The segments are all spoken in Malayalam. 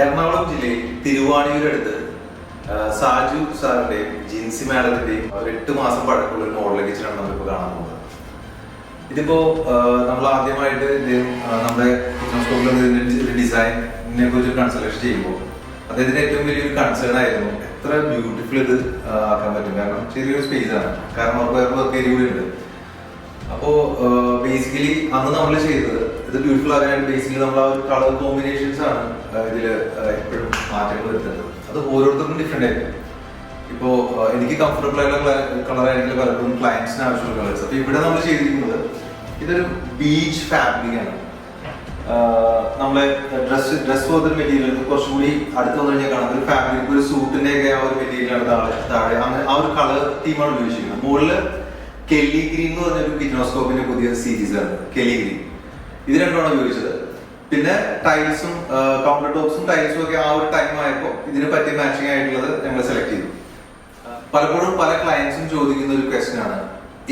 Ernakulam ജില്ലയിൽ തിരുവാണിയൂർ അടുത്ത് സാജു സാറിന്റെയും ജിൻസി മാഡത്തിന്റെയും 8 മാസം പഴക്കമുള്ള ഒരു മോഡൽ കിച്ചണാണ് നമ്മളിപ്പോൾ കാണാൻ പോകുന്നത്. ഇതിപ്പോ നമ്മൾ ആദ്യമായിട്ട് നമ്മുടെ കിച്ചൺ സ്റ്റോറിൽ ഡിസൈനിനെ കുറിച്ച് കൺസൾട്ടേഷൻ ചെയ്യുമ്പോൾ അദ്ദേഹത്തിന്റെ ഏറ്റവും വലിയൊരു കൺസേൺ ആയിരുന്നു എത്ര ബ്യൂട്ടിഫുൾ ഇത് ആക്കാൻ പറ്റും. കാരണം ചെറിയൊരു സ്പേസ് ആണ്, കാരണം അവർക്ക് വേറെ വർക്ക് ഏരിയ കൂടി ഉണ്ട്. അപ്പോൾ ബേസിക്കലി അന്ന് നമ്മൾ ചെയ്തത് ഇത് ബ്യൂട്ടിഫുൾ ആകാനായിട്ട് ബേസിക്കലി നമ്മൾ ആ ഒരു കളർ കോമ്പിനേഷൻസ് ആണ് ഇതിൽ എപ്പോഴും മാറ്റങ്ങൾ വരുത്തുന്നത്. അത് ഓരോരുത്തർക്കും ഡിഫറെന്റ് ആയിരിക്കും. ഇപ്പോൾ എനിക്ക് കംഫർട്ടബിൾ ആയിട്ടുള്ള കളറായിരിക്കും പലപ്പോഴും ക്ലയൻസിന് ആവശ്യമുള്ള കളേഴ്സ്. അപ്പൊ ഇവിടെ നമ്മൾ ചെയ്തിരിക്കുന്നത് ഇതൊരു ബീച്ച് ഫാബ്രിക് ആണ്. നമ്മളെ ഡ്രസ് പോലത്തെ മെറ്റീരിയൽ കുറച്ചും കൂടി അടുത്ത് വന്നു കഴിഞ്ഞാൽ കാണാം ഒരു ഫാബ്രിക്, ഒരു സൂട്ടിന്റെ ഒക്കെ ആ ഒരു മെറ്റീരിയലാണ് താഴെ അങ്ങനെ ആ ഒരു കളർ തീമാണ് ഉപയോഗിച്ചിരിക്കുന്നത്. മുകളില് കെല്ലി ഗ്രീൻ എന്ന് പറഞ്ഞൊരു കിച്ചണോസ്കോപ്പിന്റെ പുതിയ സീരീസ് ആണ് കെല്ലി ഗ്രീൻ. ഇത് രണ്ടുമാണ് ഉപയോഗിച്ചത്. പിന്നെ ടൈൽസും കൗണ്ടർ ടോപ്സും ടൈൽസും ഒക്കെ ആ ഒരു ടൈം ആയപ്പോൾ ഇതിന് പറ്റിയ മാച്ചിങ് ആയിട്ടുള്ളത് ഞങ്ങൾ സെലക്ട് ചെയ്തു. പലപ്പോഴും പല ക്ലയൻസും ചോദിക്കുന്ന ഒരു ക്വസ്റ്റ്യൻ ആണ്,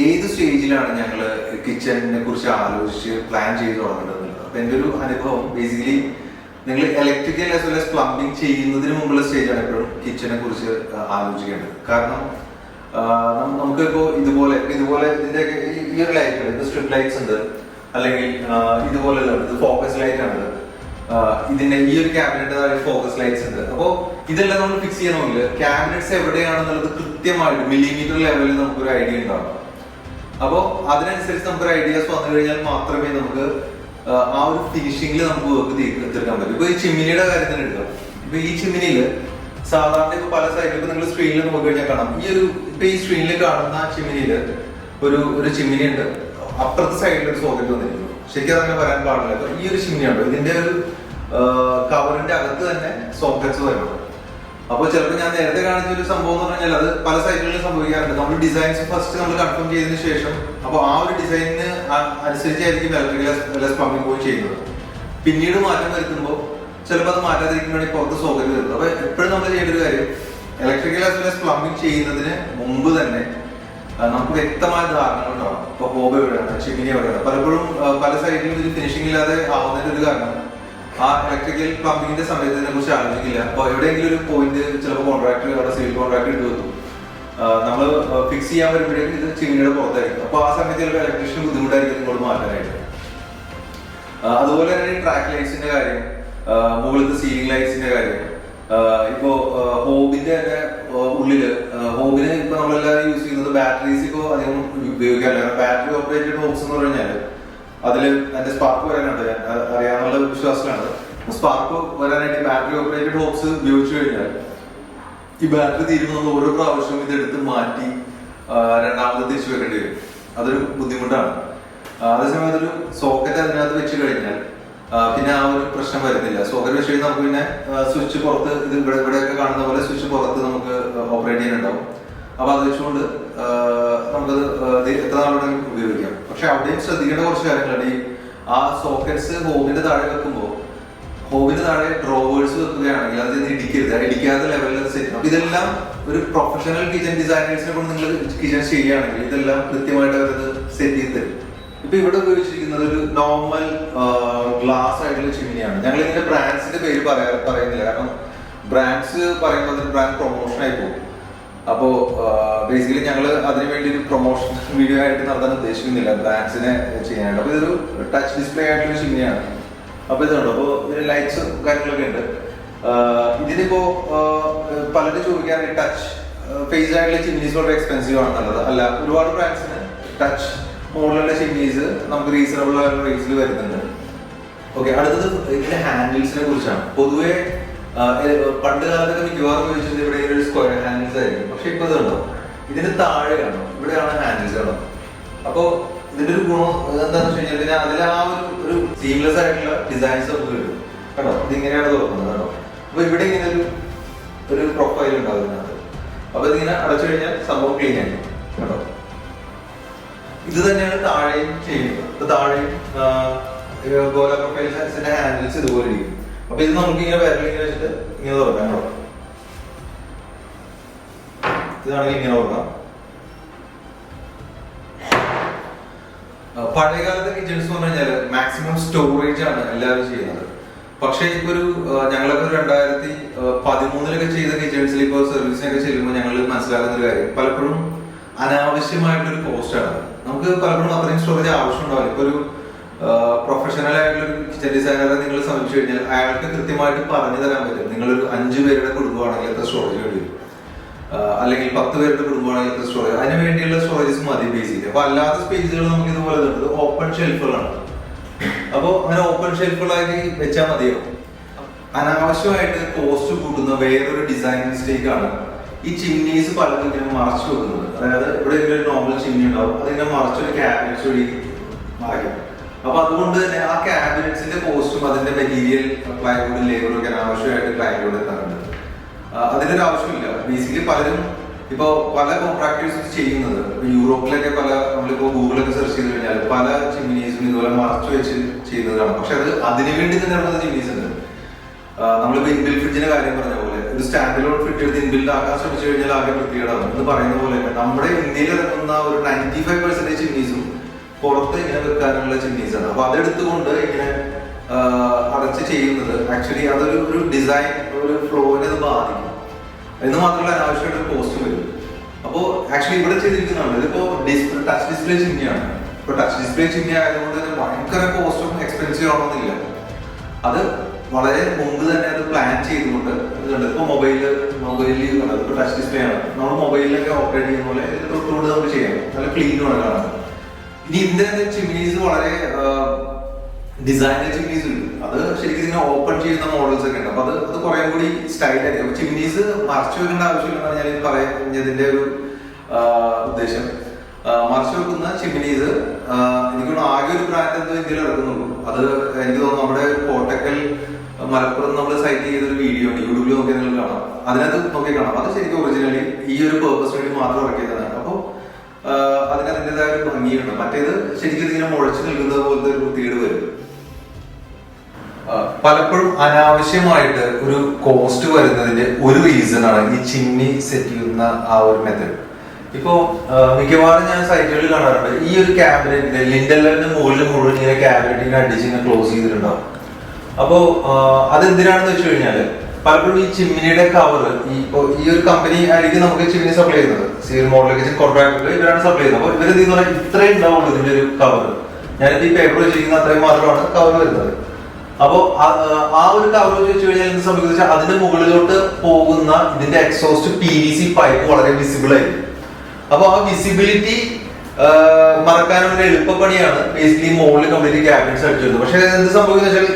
ഏത് സ്റ്റേജിലാണ് ഞങ്ങൾ കിച്ചണിനെ കുറിച്ച് ആലോചിച്ച് പ്ലാൻ ചെയ്ത് തുടങ്ങേണ്ടത്. അപ്പൊ എൻ്റെ ഒരു അനുഭവം ബേസിക്കലി നിങ്ങൾ electrical as well as plumbing ചെയ്യുന്നതിന് മുമ്പുള്ള സ്റ്റേജാണ് എപ്പോഴും കിച്ചണിനെ കുറിച്ച് ആലോചിക്കേണ്ടത്. കാരണം നമുക്കിപ്പോ ഇതുപോലെ ഇതിന്റെ ഈ ഒരു ലൈറ്റ് ഇത് സ്ട്രിപ്പ് ലൈറ്റ്സ് ഉണ്ട്, അല്ലെങ്കിൽ ഇതുപോലെ ഇത് ഫോക്കസ് ലൈറ്റ് ആണ്, ഇതിന്റെ ഈ ഒരു ക്യാബിനറ്റ് ഫോക്കസ് ലൈറ്റ്സ് ഉണ്ട്. അപ്പോൾ ഇതെല്ലാം നമ്മൾ ഫിക്സ് ചെയ്യണമെങ്കിൽ ക്യാബിനറ്റ്സ് എവിടെയാണെന്നുള്ളത് കൃത്യമായിട്ട് മില്ലിമീറ്റർ ലെവലിൽ നമുക്കൊരു ഐഡിയ ഉണ്ടാവും. അപ്പോൾ അതിനനുസരിച്ച് നമുക്കൊരു ഐഡിയാസ് വന്നു കഴിഞ്ഞാൽ മാത്രമേ നമുക്ക് ആ ഒരു ഫിനിഷിംഗിൽ നമുക്ക് വർക്ക് തീർക്കാൻ പറ്റും. ഇപ്പൊ ഈ ചിമ്മിനിയുടെ കാര്യം തന്നെ എടുക്കാം. ഇപ്പൊ ഈ ചിമ്മിനിയിൽ സാധാരണ ഇപ്പൊ പല സൈഡിൽ നിങ്ങൾ സ്ക്രീനിൽ നോക്കി കഴിഞ്ഞാൽ കാണാം, ഈ ഒരു ഇപ്പൊ ഈ സ്ക്രീനിൽ കാണുന്ന ചിമ്മിനിയിൽ ഒരു ചിമ്മിനി ഉണ്ട്, അപ്പുറത്തെ സൈഡിൽ ഒരു സോക്കറ്റ് വന്നിരിക്കുന്നു. ശരിക്കും അതങ്ങനെ വരാൻ പാടില്ല. അപ്പൊ ഈ ഒരു ചിമ്മിനി ഉണ്ട്, ഇതിന്റെ ഒരു കവറിന്റെ അകത്ത് തന്നെ സോക്കറ്റ്സ് വരുന്നുണ്ട്. അപ്പൊ ചിലപ്പോൾ ഞാൻ നേരത്തെ കാണിച്ച ഒരു സംഭവം എന്ന് പറഞ്ഞാൽ അത് പല സൈറ്റുകളിലും സംഭവിക്കാറുണ്ട്. നമ്മൾ ഡിസൈൻസ് ഫസ്റ്റ് നമ്മൾ കൺഫേം ചെയ്തതിനു ശേഷം അപ്പൊ ആ ഒരു ഡിസൈനിന് അനുസരിച്ചായിരിക്കും ഇലക്ട്രിക്കൽ പ്ലംബിംഗ് പോയി ചെയ്യുന്നത്. പിന്നീട് മാറ്റം വരുത്തുമ്പോൾ ചിലപ്പോൾ അത് മാറ്റാതിരിക്കാൻ വേണ്ടി പുറത്ത് സോക്കറ്റ് വരുന്നത്. അപ്പൊ എപ്പോഴും നമ്മൾ ചെയ്യേണ്ട ഒരു കാര്യം, ഇലക്ട്രിക്കൽ പ്ലംബിംഗ് ചെയ്യുന്നതിന് മുമ്പ് തന്നെ നമുക്ക് വ്യക്തമായ ധാരണകൾ ഉണ്ടാവും. ഇപ്പൊ ഹോബ് എവിടെയാണ്, ചിമ്മിനി എവിടെയാണ്. പലപ്പോഴും പല സൈഡിലും ഇത് ഫിനിഷിംഗ് ഇല്ലാതെ ആവുന്നതിന്റെ ഒരു കാരണം ആ ഇലക്ട്രിക്കൽ പ്ലംബിങ്ങിന്റെ സമയത്ത് ഇതിനെ കുറിച്ച് ആലോചിക്കില്ല. അപ്പൊ എവിടെയെങ്കിലും ഒരു പോയിന്റ് ചിലപ്പോൾ കോൺട്രാക്ടർ അവിടെ സിവിൽ കോൺട്രാക്ടർ ഇട്ട് വെക്കും, നമ്മൾ ഫിക്സ് ചെയ്യാൻ വരുമ്പോഴേക്കും ഇത് ചിമ്മിനിയുടെ പുറത്തായിരിക്കും. അപ്പൊ ആ സമയത്ത് ചിലപ്പോൾ ഇലക്ട്രീഷ്യന് ബുദ്ധിമുട്ടായിരിക്കും ഇങ്ങോട്ട് മാറ്റാനായിട്ട്. അതുപോലെ തന്നെ ട്രാക്ക് ലൈറ്റ്സിന്റെ കാര്യം, മുകളിലത്തെ സീലിംഗ് ലൈറ്റ്സിന്റെ കാര്യം, ഇപ്പോ ഹോബിന്റെ തന്നെ ഉള്ളില് ഹോബിന് ഇപ്പൊ നമ്മളെല്ലാവരും യൂസ് ചെയ്യുന്നത് ബാറ്ററീസ് ഇപ്പോ അധികം ഉപയോഗിക്കാറില്ല. ബാറ്ററി ഓപ്പറേറ്റഡ് ഹോബ്സ് എന്ന് പറഞ്ഞാൽ അതില് എന്റെ സ്പാർക്ക് വരാനുണ്ട്, അറിയാനുള്ള വിശ്വാസമാണ്. സ്പാർക്ക് വരാനായിട്ട് ബാറ്ററി ഓപ്പറേറ്റഡ് ഹോബ്സ് ഉപയോഗിച്ചു കഴിഞ്ഞാൽ ഈ ബാറ്ററി തീരുന്നത് ഓരോ പ്രാവശ്യവും ഇതെടുത്ത് മാറ്റി രണ്ടാമത് തിരിച്ചു വെക്കേണ്ടി വരും. അതൊരു ബുദ്ധിമുട്ടാണ്. അതേസമയം അതൊരു സോക്കറ്റ് അതിനകത്ത് വെച്ച് കഴിഞ്ഞാൽ പിന്നെ ആ ഒരു പ്രശ്നം വരുന്നില്ല. സോക്കറ്റ് വെച്ച് കഴിഞ്ഞാൽ നമുക്ക് പിന്നെ സ്വിച്ച് പുറത്ത് ഇത് ഇവിടെയൊക്കെ കാണുന്ന പോലെ സ്വിച്ച് പുറത്ത് നമുക്ക് ഓപ്പറേറ്റ് ചെയ്യാനുണ്ടാവും. അപ്പൊ അത് വെച്ചുകൊണ്ട് നമുക്കത് എത്ര നാളുടെ ഉപയോഗിക്കാം. പക്ഷെ അവിടെയും ശ്രദ്ധിക്കേണ്ട കുറച്ച് കാര്യങ്ങളുണ്ട്. ഈ ആ സോക്കറ്റ്സ് ഹോബിന്റെ താഴെ വെക്കുമ്പോൾ ഹോബിന്റെ താഴെ ഡ്രോവേഴ്സ് വെക്കുകയാണെങ്കിൽ അത് ഇടിക്കരുത്, ഇടിക്കാത്ത ലെവലിൽ അത് സെറ്റ്. അപ്പൊ ഇതെല്ലാം ഒരു പ്രൊഫഷണൽ കിച്ചൺ ഡിസൈനേഴ്സിനെ കൊണ്ട് നിങ്ങൾ കിച്ചൺ ചെയ്യുകയാണെങ്കിൽ ഇതെല്ലാം കൃത്യമായിട്ട് അവരത് സെറ്റ് ചെയ്ത് തരും. ഇപ്പൊ ഇവിടെ ഉപയോഗിച്ചിരിക്കുന്നത് ഒരു നോർമൽ ഗ്ലാസ് ആയിട്ടുള്ള ചിമ്മിനിയാണ്. ഞങ്ങൾ ഇതിന്റെ ബ്രാൻഡ്സിന്റെ പേര് പറയുന്നില്ല, കാരണം ബ്രാൻഡ്സ് പറയുമ്പോൾ അതിന് ബ്രാൻഡ് പ്രൊമോഷൻ ആയി പോകും. അപ്പോ ബേസിക്കലി ഞങ്ങൾ അതിനു വേണ്ടി ഒരു പ്രൊമോഷൻ വീഡിയോ ആയിട്ട് നടത്താൻ ഉദ്ദേശിക്കുന്നില്ല, ബ്രാൻഡ്സിനെ ചെയ്യാനായിട്ട്. അപ്പൊ ഇതൊരു ടച്ച് ഡിസ്പ്ലേ ആയിട്ടുള്ള ചിമ്മിനിയാണ്. അപ്പൊ ഇതുണ്ട്. അപ്പൊ ഇതിന് ലൈറ്റ്സ് കാര്യങ്ങളൊക്കെ ഉണ്ട്. ഇതിനിപ്പോ പലരും ചോദിക്കാറുണ്ട് ടച്ച് ഫേസ് ആയിട്ടുള്ള ചിമ്മിനീസ് വളരെ എക്സ്പെൻസീവ് ആണെന്നുള്ളത്. അല്ല, ഒരുപാട് ബ്രാൻഡ്സിന് ടച്ച് മോഡലുള്ള ചിമ്മിനീസ് നമുക്ക് റീസണബിൾ ആയിട്ടുള്ള റേറ്റ്സിൽ വരുന്നുണ്ട്. ഓക്കെ, അടുത്തത് ഇതിന്റെ ഹാൻഡിൽസിനെ കുറിച്ചാണ്. പൊതുവെ പണ്ട് കാലത്തൊക്കെ മിക്കവാറും ഉപയോഗിച്ചത് ഇവിടെ ഒരു സ്ക്വയർ ഹാൻഡിൽസ് ആയിരിക്കും. പക്ഷെ ഇപ്പൊ ഇതുണ്ടോ, ഇതിന് താഴെയാണോ, ഇവിടെയാണ് ഹാൻഡിൽസ് കാണോ. അപ്പൊ ഇതിന്റെ ഒരു ഗുണം എന്താണെന്ന് വെച്ച് കഴിഞ്ഞാൽ അതിൽ ആ ഒരു സീംലെസ് ആയിട്ടുള്ള ഡിസൈൻസ് നമുക്ക് കിട്ടും കേട്ടോ. ഇതിങ്ങനെയാണ് തുറക്കുന്നത് കേട്ടോ. അപ്പൊ ഇവിടെ ഇങ്ങനെ ഒരു പ്രൊഫൈൽ ഉണ്ടാവും ഇതിനകത്ത്. അപ്പൊ ഇതിങ്ങനെ അടച്ചു കഴിഞ്ഞാൽ സംഭവം ക്ലീൻ ആയി കേട്ടോ. ഇത് തന്നെയാണ് താഴെയും ചെയ്യുന്നത്. താഴെയും ഗോല പ്രൊഫൈൽസിന്റെ ഹാൻഡിൽസ് ഇതുപോലെ ഇരിക്കും. അപ്പൊ ഇത് നമുക്ക് ഇങ്ങനെ വിരലിങ്ങനെ വെച്ചിട്ട് ഇങ്ങനെ തുറക്കാം കേട്ടോ. ഇതാണെങ്കിൽ ഇങ്ങനെ തുറക്കാം. പഴയകാലത്തെ കിച്ചൺസ് എന്ന് പറഞ്ഞാൽ മാക്സിമം സ്റ്റോറേജ് ആണ് എല്ലാവരും ചെയ്യുന്നത്. പക്ഷേ ഇപ്പൊ ഒരു ഞങ്ങളൊക്കെ 2013 ചെയ്ത കിച്ചൺസിൽ ഇപ്പോൾ സർവീസിനൊക്കെ ചെല്ലുമ്പോൾ ഞങ്ങൾ മനസ്സിലാക്കുന്ന ഒരു കാര്യം പലപ്പോഴും അനാവശ്യമായിട്ടൊരു കോസ്റ്റാണ്. നമുക്ക് പലപ്പോഴും അത്രയും സ്റ്റോറേജ് ആവശ്യമുണ്ടാവില്ല. ഇപ്പൊ ഒരു പ്രൊഫഷണൽ ആയിട്ടുള്ള ഒരു കിച്ചൺ ഡിസൈനറെ നിങ്ങൾ സമീപിച്ചു കഴിഞ്ഞാൽ അയാൾക്ക് കൃത്യമായിട്ട് പറഞ്ഞു തരാൻ പറ്റും. നിങ്ങളൊരു 5 പേരുടെ കുടുംബമാണെങ്കിൽ എത്ര സ്റ്റോറേജ് വേണ്ടി വരും, അല്ലെങ്കിൽ 10 പേരുടെ കുടുംബമാണെങ്കിൽ എത്ര സ്റ്റോറേജ്, അതിന് വേണ്ടിയുള്ള സ്റ്റോറേജസ് മതി ബേസിക്കലി. അപ്പൊ അല്ലാത്ത സ്പേസുകൾ നമുക്ക് ഇതുപോലെ ഉണ്ട്, ഓപ്പൺ ഷെൽഫുകളാണ്. അപ്പോൾ അങ്ങനെ ഓപ്പൺ ഷെൽഫുകളാക്കി വെച്ചാൽ മതിയോ? അനാവശ്യമായിട്ട് കോസ്റ്റ് കൂട്ടുന്ന വേറൊരു ഡിസൈൻ മിസ്റ്റേക്ക് ആണ് ഈ ചിമ്നീസ് പലതും ഇങ്ങനെ മറച്ചു വെക്കുന്നത്. അതായത് ഇവിടെ ഒരു നോർമൽ ചിമ്നി ഉണ്ടാവും, അതിങ്ങനെ മറച്ചൊരു ക്യാബിനറ്റ്സ് വഴി മറയ്ക്കും. അപ്പൊ അതുകൊണ്ട് തന്നെ ആ ക്യാബിനറ്റ്സിന്റെ കോസ്റ്റും അതിന്റെ മെറ്റീരിയൽ പ്ലൈവുഡ് ലേബറൊക്കെ അനാവശ്യമായിട്ട് ക്ലയന്റിലൂടെ എത്താറുണ്ട്. അതിന്റെ ഒരു ആവശ്യമില്ല. ബേസിക്കലി പലരും ഇപ്പൊ പല കോൺട്രാക്ടേഴ്സ് ചെയ്യുന്നത് യൂറോപ്പിലൊക്കെ നമ്മളിപ്പോ ഗൂഗിളൊക്കെ സെർച്ച് ചെയ്ത് കഴിഞ്ഞാൽ പല ചിമ്നീസും ഇതുപോലെ മറച്ചു വെച്ച് ചെയ്യുന്നതാണ്. പക്ഷെ അതിനുവേണ്ടി തന്നെ ഇറങ്ങുന്ന ചിമ്നീസ് ഉണ്ട്. നമ്മളിപ്പോ ഇൻബിൽഡ് ഫ്രിഡ്ജിന്റെ കാര്യം പറഞ്ഞ പോലെ ഒരു സ്റ്റാൻഡ് ലോൺ ഫ്രിഡ്ജ് എടുത്ത് ഇൻബിൽഡ് ആക്കാൻ ശ്രമിച്ചു കഴിഞ്ഞാൽ ആകെ വൃത്തികേടാവും എന്ന് പറയുന്ന പോലെ നമ്മുടെ ഇന്ത്യയിൽ ഇറങ്ങുന്ന ഒരു 95% ചിമ്നീസും പുറത്ത് ഇങ്ങനെ വെക്കാനുള്ള ചിമ്നീസാണ്. അപ്പൊ അതെടുത്തുകൊണ്ട് ഇങ്ങനെ അടച്ച് ചെയ്യുന്നത് ആക്ച്വലി അതൊരു ഡിസൈൻ ഒരു ഫ്ലോനെ അത് ബാധിക്കും. എന്ന് മാത്രമല്ല അനാവശ്യമായിട്ട് കോസ്റ്റ് വരും. അപ്പോൾ ആക്ച്വലി ഇവിടെ ചെയ്തിരിക്കുന്നതാണ് ഇതിപ്പോ ടച്ച് ഡിസ്പ്ലേ ചിമ്മിയാണ്. ഇപ്പൊ ടച്ച് ഡിസ്പ്ലേ ചിമ്മി ആയതുകൊണ്ട് തന്നെ ഭയങ്കര കോസ്റ്റും എക്സ്പെൻസീവ് ആവണമെന്നില്ല. അത് വളരെ മുമ്പ് തന്നെ അത് പ്ലാൻ ചെയ്തുകൊണ്ട് ഇപ്പൊ മൊബൈലിൽ ഇപ്പൊ ടച്ച് ഡിസ്പ്ലേ ആണ്, നമ്മൾ മൊബൈലിലൊക്കെ ഓപ്പറേറ്റ് ചെയ്യുന്ന പോലെ തൊട്ടുകൊണ്ട് നമുക്ക് ചെയ്യാം. നല്ല ക്ലീനുമാണ് കാണാൻ. ഇനി ഇതിന്റെ ചിമ്നീസ് വളരെ ഡിസൈനർ ചിമ്നീസ് ഉണ്ട്. അത് ശരിക്കും ഇങ്ങനെ ഓപ്പൺ ചെയ്യുന്ന മോഡൽസ് ഒക്കെ ഉണ്ട്. അപ്പൊ അത് കുറെ കൂടി സ്റ്റൈലായിരിക്കും. അപ്പൊ ചിമ്നീസ് മറച്ചു വെക്കേണ്ട ആവശ്യമില്ലെന്നാണ് ഞാൻ പറഞ്ഞതിന്റെ ഒരു ഉദ്ദേശം. മറച്ചു വെക്കുന്ന ചിമ്നീസ് എനിക്ക് ആകെ ഒരു ബ്രാൻഡ് എന്തോ ഇന്ത്യയിൽ ഇറക്കുന്നുള്ളൂ. അത് എനിക്ക് തോന്നുന്നു നമ്മുടെ കോട്ടക്കൽ മലപ്പുറം നമ്മൾ സൈറ്റ് ചെയ്തൊരു വീഡിയോ ഉണ്ട്, യൂട്യൂബിൽ നോക്കി നിങ്ങൾ കാണാം. അതിനകത്ത് നോക്കി കാണാം. അത് ശരിക്കും ഒറിജിനലി ഈ ഒരു പേർപ്പസ് വേണ്ടി മാത്രം ഇറക്കിയതാണ്. അപ്പോൾ അതിന് അതിൻ്റെതായ ഒരു ഭംഗിയുണ്ട്. മറ്റേത് ശരിക്കും ഇതിങ്ങനെ മുഴച്ചു നിൽക്കുന്നത് പോലത്തെ ഒരു വൃത്തികേട് വരും. പലപ്പോഴും അനാവശ്യമായിട്ട് ഒരു കോസ്റ്റ് വരുന്നതിന്റെ ഒരു റീസൺ ആണ് ഈ ചിമ്നി സെറ്റ് ചെയ്യുന്ന ആ ഒരു മെത്തേഡ്. ഇപ്പോ മിക്കവാറും ഞാൻ സൈറ്റുകളിൽ കാണാറുണ്ട് ഈ ഒരു ക്യാബിനറ്റിന്റെ ലിൻഡലിന്റെ മുകളിൽ മുഴുവൻ ഇങ്ങനെ ക്യാബിനറ്റിനെ അടിച്ച് ഇങ്ങനെ ക്ലോസ് ചെയ്തിട്ടുണ്ടാവും. അപ്പോ അതെന്തിനാണെന്ന് വെച്ച് കഴിഞ്ഞാല് പലപ്പോഴും ഈ ചിമ്മിനിയുടെ കവർ ഈ ഒരു കമ്പനി ആയിരിക്കും നമുക്ക് ചിമ്മിനി സപ്ലൈ ചെയ്യുന്നത്. സിവിൽ മോഡൽ കോൺട്രാക്ടർ ഇവരാണ് സപ്ലൈ ചെയ്യുന്നത്. അപ്പൊ ഇവരെന്തെന്ന് പറഞ്ഞാൽ ഇത്രയും ഉണ്ടാവുള്ളൂ ഇതിന്റെ ഒരു കവർ. ഞാനിപ്പോ ഈ പേപ്പർ വെച്ചിരിക്കുന്ന അത്രയും മാത്രമാണ് കവർ വരുന്നത്. അപ്പോ ആ ഒരു കവർ വെച്ച് കഴിഞ്ഞാൽ എന്ത് സംഭവിക്കുന്നത് വെച്ചാൽ അതിന്റെ മുകളിലോട്ട് പോകുന്ന ഇതിന്റെ എക്സോസ്റ്റ് PVC പൈപ്പ് വളരെ വിസിബിൾ ആയിരിക്കും. അപ്പൊ ആ വിസിബിലിറ്റി മറക്കാനുള്ള എളുപ്പപ്പണിയാണ് ബേസിക്കലി മുകളിൽ കംപ്ലീറ്റ് ക്യാബിനറ്റ്സ് അടിച്ചു വരുന്നത്. പക്ഷെ എന്ത് സംഭവിക്കുന്ന വെച്ചാൽ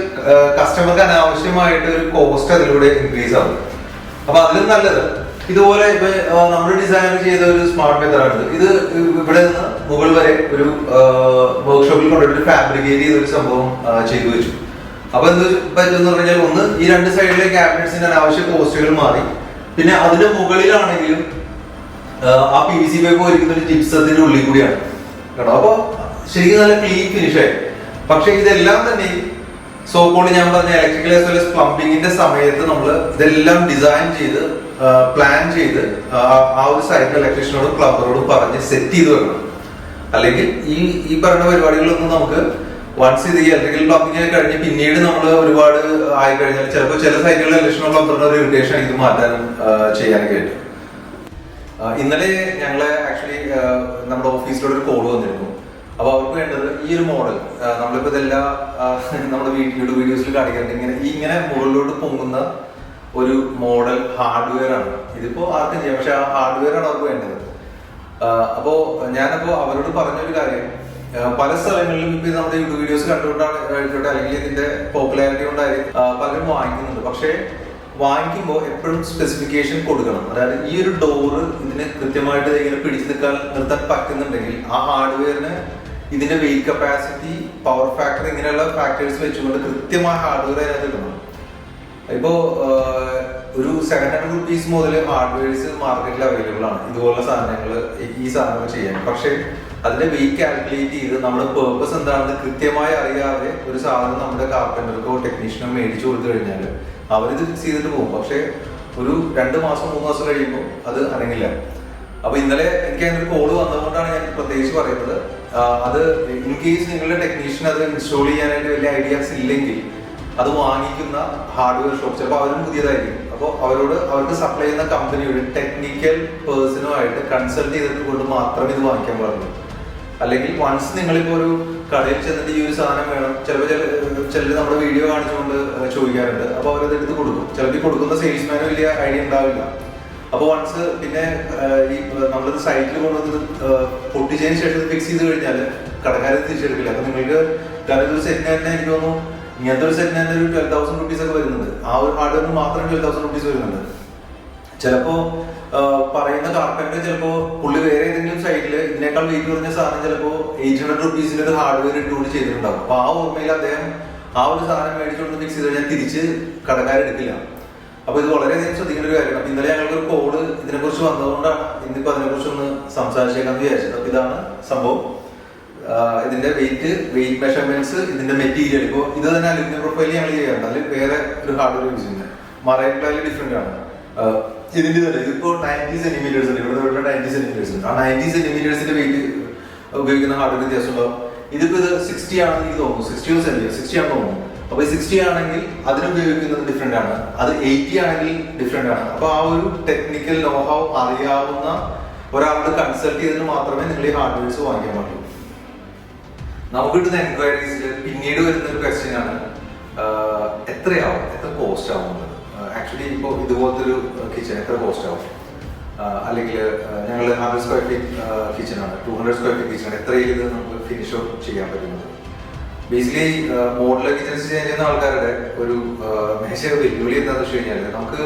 കസ്റ്റമർക്ക് അനാവശ്യമായിട്ട് ഒരു കോസ്റ്റ് അതിലൂടെ ഇൻക്രീസ് ആവും. അപ്പൊ അതിലും നല്ലത് ഇതുപോലെ ഇപ്പൊ നമ്മുടെ ഡിസൈനർ ചെയ്ത ഒരു സ്മാർട്ട് മെത്തേഡാണ്. ഇത് ഇവിടെ നിന്ന് മുകൾ വരെ ഒരു വർക്ക്ഷോപ്പിൽ കൊണ്ടുപോയിട്ട് ഫാബ്രിക്കേറ്റ് ചെയ്ത ഒരു സംഭവം ചെയ്തു വെച്ചു. അപ്പൊ എന്ത് പറ്റുമെന്ന് പറഞ്ഞാൽ ഒന്ന് ഈ രണ്ട് സൈഡിലെ ക്യാബിനറ്റ്സിന്റെ അനാവശ്യ കോസ്റ്റുകൾ മാറി. പിന്നെ അതിന്റെ മുകളിലാണെങ്കിലും ആ PVC പൈപ്പ് ഒരിക്കുന്ന ഒരു ജിപ്സത്തിന്റെ ഉള്ളിൽ കൂടിയാണ് കേട്ടോ. അപ്പൊ ശരിക്കും നല്ല ക്ലീൻ ഫിനിഷ് ആയി. പക്ഷെ ഇതെല്ലാം തന്നെ സോക്കോളി ഞാൻ പറഞ്ഞ ഇലക്ട്രിക്കൽ ആസ് വെൽ ആസ് പ്ലംബിങ്ങിന്റെ സമയത്ത് നമ്മൾ ഇതെല്ലാം ഡിസൈൻ ചെയ്ത് പ്ലാൻ ചെയ്ത് ആ ഒരു സൈറ്റിലെ ഇലക്ട്രീഷ്യനോടും പ്ലംബറോടും പറഞ്ഞ് സെറ്റ് ചെയ്ത് വെക്കണം. അല്ലെങ്കിൽ ഈ പറഞ്ഞ പരിപാടികളൊന്നും നമുക്ക് വൺസ് ഇത് ഇലക്ട്രിക്കൽ പ്ലംബിങ് കഴിഞ്ഞ് പിന്നീട് നമ്മൾ ഒരുപാട് ആയി കഴിഞ്ഞാൽ ചിലപ്പോൾ ചില സൈറ്റുകളിൽ ഇലക്ട്രീഷനോ പ്ലംബറിനോ ഒരു ഇറിറ്റേഷൻ ഇത് മാറ്റാനും ചെയ്യാനൊക്കെ ആയിട്ട്. ഇന്നലെ ഞങ്ങളെ ആക്ച്വലി നമ്മുടെ ഓഫീസിലൂടെ ഒരു കോൾ വന്നിരുന്നു. അപ്പൊ അവർക്ക് വേണ്ടത് ഈ ഒരു മോഡൽ നമ്മളിപ്പോ ഇതെല്ലാം നമ്മുടെ യൂട്യൂബ് വീഡിയോസിൽ കാണിക്കുന്നുണ്ട്. ഇങ്ങനെ മുകളിലോട്ട് പൊങ്ങുന്ന ഒരു മോഡൽ ഹാർഡ്വെയർ ആണ്. ഇതിപ്പോ ആർക്കും ചെയ്യാം, പക്ഷെ ആ ഹാർഡ്വെയർ ആണ് അവർക്ക് വേണ്ടത്. അപ്പോ ഞാനപ്പോ അവരോട് പറഞ്ഞൊരു കാര്യം, പല സ്ഥലങ്ങളിലും ഇപ്പൊ നമ്മുടെ യൂട്യൂബ് വീഡിയോസ് കണ്ടുകൊണ്ടാണ് അല്ലെങ്കിൽ ഇതിന്റെ പോപ്പുലാരിറ്റി കൊണ്ടായിരിക്കും പലരും വാങ്ങിക്കുന്നുണ്ട്. പക്ഷേ വാങ്ങിക്കുമ്പോൾ എപ്പോഴും സ്പെസിഫിക്കേഷൻ കൊടുക്കണം. അതായത് ഈ ഒരു ഡോറ് ഇതിന് കൃത്യമായിട്ട് ഇങ്ങനെ പിടിച്ചു നിർത്താൻ പറ്റുന്നുണ്ടെങ്കിൽ ആ ഹാർഡ്വെയറിന് ഇതിന്റെ വെയിറ്റ് കപ്പാസിറ്റി, പവർ ഫാക്ടർ, ഇങ്ങനെയുള്ള ഫാക്ടേഴ്സ് വെച്ചുകൊണ്ട് കൃത്യമായ ഹാർഡ്വെയർ അതിനകത്ത് ഇടണം. ഇപ്പോ ഒരു 700 rupees മുതൽ ഹാർഡ്വെയർസ് മാർക്കറ്റിൽ അവൈലബിൾ ആണ് ഇതുപോലുള്ള സാധനങ്ങൾ, ഈ സാധനങ്ങൾ ചെയ്യാൻ. പക്ഷെ അതിന്റെ വെയിറ്റ് കാൽക്കുലേറ്റ് ചെയ്ത് നമ്മുടെ പേർപ്പസ് എന്താണെന്ന് കൃത്യമായി അറിയാതെ ഒരു സാധനം നമ്മുടെ കാർപ്പന്റർക്കോ ടെക്നീഷ്യനോ മേടിച്ചു കൊടുത്തു കഴിഞ്ഞാൽ അവരിത് ഫിക്സ് ചെയ്തിട്ട് പോകും. പക്ഷെ ഒരു 2 മാസം 3 മാസം കഴിയുമ്പോൾ അത് അനങ്ങില്ല. അപ്പൊ ഇന്നലെ എനിക്ക് അതിനൊരു കോള് വന്നതുകൊണ്ടാണ് ഞാൻ പ്രത്യേകിച്ച് പറയുന്നത്. അത് ഇൻ കേസ് നിങ്ങളുടെ ടെക്നീഷ്യൻ അത് ഇൻസ്റ്റാൾ ചെയ്യാനായിട്ട് വലിയ ഐഡിയാസ് ഇല്ലെങ്കിൽ അത് വാങ്ങിക്കുന്ന ഹാർഡ്വെയർ ഷോപ്പ് ചിലപ്പോൾ അവരും പുതിയതായിരിക്കും. അപ്പോൾ അവർക്ക് സപ്ലൈ ചെയ്യുന്ന കമ്പനിയുടെ ടെക്നിക്കൽ പേഴ്സണുമായിട്ട് കൺസൾട്ട് ചെയ്തിട്ട് കൊണ്ട് മാത്രമേ ഇത് വാങ്ങിക്കാൻ പാടുള്ളൂ. അല്ലെങ്കിൽ വൺസ് നിങ്ങളിപ്പോൾ ഒരു കടയിൽ ചെന്നിട്ട് ഈ ഒരു സാധനം വേണം, ചിലർ നമ്മുടെ വീഡിയോ കാണിച്ചുകൊണ്ട് ചോദിക്കാറുണ്ട്. അപ്പോൾ അവരത് എടുത്ത് കൊടുക്കും. ചിലപ്പോൾ കൊടുക്കുന്ന സെയിൽസ്മാനും വലിയ ഐഡിയ ഉണ്ടാവില്ല. അപ്പോൾ വൺസ് പിന്നെ ഈ നമ്മളത് സൈറ്റിൽ കൊണ്ടുവന്നത് പൊട്ടിച്ചതിന് ശേഷം ഫിക്സ് ചെയ്ത് കഴിഞ്ഞാൽ കടക്കാരെ തിരിച്ചെടുക്കില്ല. അപ്പോൾ നിങ്ങൾക്ക് കാരണം ഒരു സെറ്റിന് തന്നെ എനിക്ക് തോന്നുന്നു ഇങ്ങനത്തെ ഒരു സെറ്റിന് തന്നെ ഒരു 12,000 rupees ഒക്കെ വരുന്നുണ്ട്. ആ ഒരു ഹാർഡ്വെയറിന് മാത്രം 12,000 rupees വരുന്നുണ്ട്. ചിലപ്പോൾ പറയുന്ന കാർപ്പൻ്റർ ചിലപ്പോൾ പുള്ളി വേറെ ഏതെങ്കിലും സൈറ്റിൽ ഇതിനേക്കാൾ വെയിറ്റ് കുറഞ്ഞ സാധനം ചിലപ്പോൾ 800 rupees ഒരു ഹാർഡ്വെയർ ഇട്ടുകൊണ്ട് ചെയ്തിട്ടുണ്ടാവും. അപ്പോൾ ആ ഓർമ്മയിൽ അദ്ദേഹം ആ ഒരു സാധനം മേടിച്ചുകൊണ്ട് ഫിക്സ് ചെയ്ത് കഴിഞ്ഞാൽ തിരിച്ച് കടക്കാരെടുക്കില്ല. അപ്പോൾ ഇത് വളരെയധികം ശ്രദ്ധിക്കേണ്ട ഒരു കാര്യമാണ്. അപ്പോൾ ഇന്നലെ ഞങ്ങൾക്കൊരു കോഡ് ഇതിനെക്കുറിച്ച് വന്നതുകൊണ്ടാണ് ഇന്നിപ്പോൾ അതിനെക്കുറിച്ച് ഒന്ന് സംസാരിച്ചേക്കാന്ന് വിചാരിച്ചത്. അപ്പോൾ ഇതാണ് സംഭവം. ഇതിന്റെ വെയിറ്റ് മെഷർമെന്റ്സ്, ഇതിന്റെ മെറ്റീരിയൽ. ഇപ്പോൾ ഇത് തന്നെ അലുമിനിയം പ്രൊഫൈൽ ഞങ്ങൾ ചെയ്യാറുണ്ട്. അതിൽ വേറെ ഒരു ഹാർഡ്വെയർ യൂസ് ചെയ്യുന്നത് മറൈൻ പ്ലൈയിൽ ഡിഫറെന്റ് ആണ്. ഇതിന്റെ തന്നെ ഇതിപ്പോൾ 90 centimeters ഉണ്ട്. ഇവിടെ 90 centimeters ഉണ്ട്. ആ 90 centimetersന്റെ വെയിറ്റ് ഉപയോഗിക്കുന്ന ഹാർഡ്വെയർ വ്യത്യാസം ഉണ്ടാവും. ഇതിപ്പോൾ ഇത് 60 ആണെന്ന് എനിക്ക് തോന്നുന്നു. 60 ആണെന്ന് തോന്നുന്നു. അപ്പോൾ 60 ആണെങ്കിൽ അതിന് ഉപയോഗിക്കുന്നത് ഡിഫറെന്റ് ആണ്. അത് 80 ആണെങ്കിൽ ഡിഫറെന്റ് ആണ്. അപ്പോൾ ആ ഒരു ടെക്നിക്കൽ നോഹൗ അറിയാവുന്ന ഒരാളോട് കൺസൾട്ട് ചെയ്തിട്ട് മാത്രമേ നിങ്ങൾ ഈ ഹാർഡ്വെയർസ് വാങ്ങിക്കാൻ പാടുള്ളൂ. നമുക്ക് കിട്ടുന്ന എൻക്വയറീസിൽ പിന്നീട് വരുന്ന ഒരു ക്വസ്റ്റ്യൻ ആണ് എത്ര കോസ്റ്റ് ആവും. ആക്ച്വലി ഇപ്പോൾ ഇതുപോലത്തെ ഒരു കിച്ചൺ എത്ര കോസ്റ്റ് ആവും, അല്ലെങ്കിൽ ഞങ്ങൾ 100 square feet കിച്ചണാണ്, 200 square feet കിച്ചൺ, എത്രയിൽ ഇത് നമുക്ക് ഫിനിഷ് ചെയ്യാൻ പറ്റുന്നത്. ബേസിക്കലി മോഡുലർ കിച്ചൺസ് ചെയ്യുന്ന ആൾക്കാരുടെ ഒരു മേശയുടെ വെല്ലുവിളി എന്താണെന്ന് വെച്ച് കഴിഞ്ഞാൽ നമുക്ക്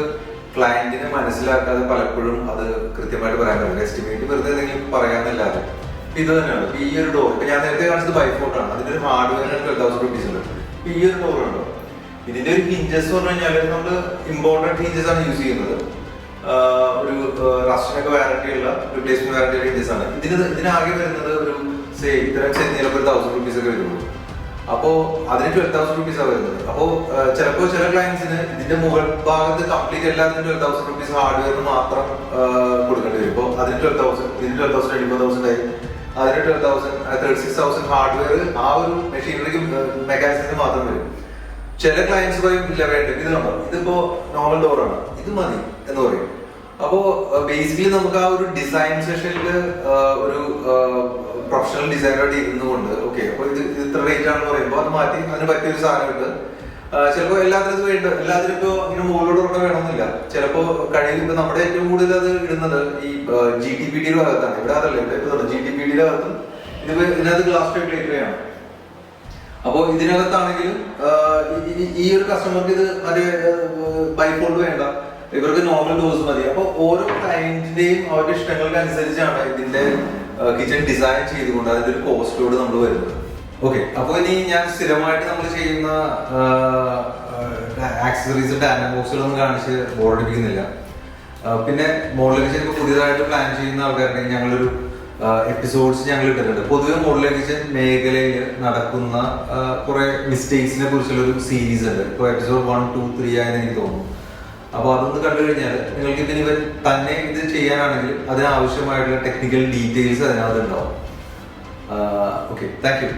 ക്ലയന്റിനെ മനസ്സിലാക്കാതെ പലപ്പോഴും അത് കൃത്യമായിട്ട് പറയാൻ പറ്റില്ല. എസ്റ്റിമേറ്റ് വെറുതെ എന്തെങ്കിലും പറയാമെന്നല്ലാതെ ഇത് തന്നെയാണ്. ഈ ഒരു ഡോർ ഇപ്പൊ ഞാൻ നേരത്തെ കാണിച്ചത് ബൈഫോട്ടാണ്. അതിന്റെ ഒരു ഹാർഡ്വെയറിന് 12,000 rupees ഉണ്ട്. ഈ ഒരു ഡോർ ഉണ്ടോ, ഇതിന്റെ ഒരു ഹിഞ്ചസ് പറഞ്ഞു കഴിഞ്ഞാൽ നമ്മൾ ഇമ്പോർട്ടന്റ് ഹിഞ്ചസ് ആണ് യൂസ് ചെയ്യുന്നത്. ഒരു റസ്റ്റിനൊക്കെ വാറന്റി ഉള്ള റിപ്ലേസ്മെന്റ് വാറന്റി ഉള്ള ഹിഞ്ചസ് ആണ്. ഇതിനാകെ വരുന്നത് ഒരു ഇത്തരം ചെന്നിലൊക്കെ 1,000 rupees ഒക്കെ വരുള്ളൂ. അപ്പോ അതിന് 12,000 rupees ആണ് വരുന്നത്. അപ്പോൾ ചിലപ്പോൾ ചില ക്ലയൻസിന് ഇതിന്റെ മുകൾ ഭാഗത്ത് കംപ്ലീറ്റ് എല്ലാത്തിനും 12,000 rupees ഹാർഡ്വെയറിന് മാത്രം കൊടുക്കേണ്ടി വരും. ഇപ്പോൾ അതിന് 12,000, ഇതിന് 12,000, 80,000 ആയി. അതിന് 12,000, 36,000 ഹാർഡ്വെയർ ആ ഒരു മെഷീനറിക്ക് മെക്കാനിസത്തിന് മാത്രം വരും. ചില ക്ലയൻസ് പറയും ഇല്ല വേണ്ട ഇത് കണ്ടോ, ഇതിപ്പോ നോർമൽ ഡോറാണ്, ഇത് മതി എന്ന് പറയും. അപ്പോ ബേസിക്കലി നമുക്ക് ആ ഒരു ഡിസൈൻ സെഷനിൽ ഒരു പ്രൊഫഷണൽ ഡിസൈനറായിട്ട് ഇരുന്നുകൊണ്ട് ഓക്കെ അപ്പൊ ഇത് ഇത്ര റേറ്റ് ആണെന്ന് പറയുമ്പോൾ അത് മാറ്റി അതിന് പറ്റിയൊരു സാധനം ഉണ്ട്. ചിലപ്പോൾ എല്ലാത്തിനും ഇത് വേണ്ട, എല്ലാത്തിനും ഇപ്പൊ ഇങ്ങനെ മുകളിലോട്ട് വേണമെന്നില്ല. ചിലപ്പോ കഴിയുമ്പോൾ നമ്മുടെ ഏറ്റവും കൂടുതൽ അത് ഇടുന്നത് ഈ GTPD ഭാഗത്താണ്. ഇവിടെ അതല്ല, ഇവിടെ ഇപ്പൊ GTPD ഭാഗത്തും ഇതിനകത്ത് ഗ്ലാസ് ടൈപ്പ് ലൈറ്റ്. അപ്പോൾ ഇതിനകത്താണെങ്കിലും ഈ ഒരു കസ്റ്റമർക്ക് ഇത് മറ്റേ ബൈഫോൾഡ് വേണ്ട, ഇവർക്ക് നോർമൽ ഡോസ് മതി. അപ്പൊ ഓരോ ക്ലയന്റിന്റെയും അവരുടെ ഇഷ്ടങ്ങൾക്ക് അനുസരിച്ചാണ് ഇതിന്റെ കിച്ചൺ ഡിസൈൻ ചെയ്തുകൊണ്ട് അതിന്റെ ഒരു കോസ്റ്റോട് നമ്മൾ വരുന്നത്. ഓക്കെ, അപ്പോൾ ഇനി ഞാൻ സ്ഥിരമായിട്ട് നമ്മൾ ചെയ്യുന്ന ആക്സസറീസ് ടാൻഡം ബോക്സുകളൊന്നും കാണിച്ച് ബോറടിപ്പിക്കുന്നില്ല. പിന്നെ മോഡൽ കിച്ചൺ പുതിയതായിട്ട് പ്ലാൻ ചെയ്യുന്ന ആൾക്കാരുടെ ഞങ്ങളൊരു എപ്പിസോഡ്സ് ഞങ്ങൾ ഇട്ടിട്ടുണ്ട്. പൊതുവെ മോഡുലർ കിച്ചൺ മേഖലയിൽ നടക്കുന്ന കുറെ മിസ്റ്റേക്സിനെ കുറിച്ചുള്ള ഒരു സീരീസ് ഉണ്ട്. ഇപ്പോൾ എപ്പിസോഡ് 1, 2, 3 ആയെന്ന് എനിക്ക് തോന്നുന്നു. അപ്പോൾ അതൊന്ന് കണ്ടു കഴിഞ്ഞാൽ നിങ്ങൾക്ക് ഇതിന് തന്നെ ഇത് ചെയ്യാനാണെങ്കിൽ അതിനാവശ്യമായിട്ടുള്ള ടെക്നിക്കൽ ഡീറ്റെയിൽസ് അതിനകത്ത് ഉണ്ടാവും. Okay, thank you.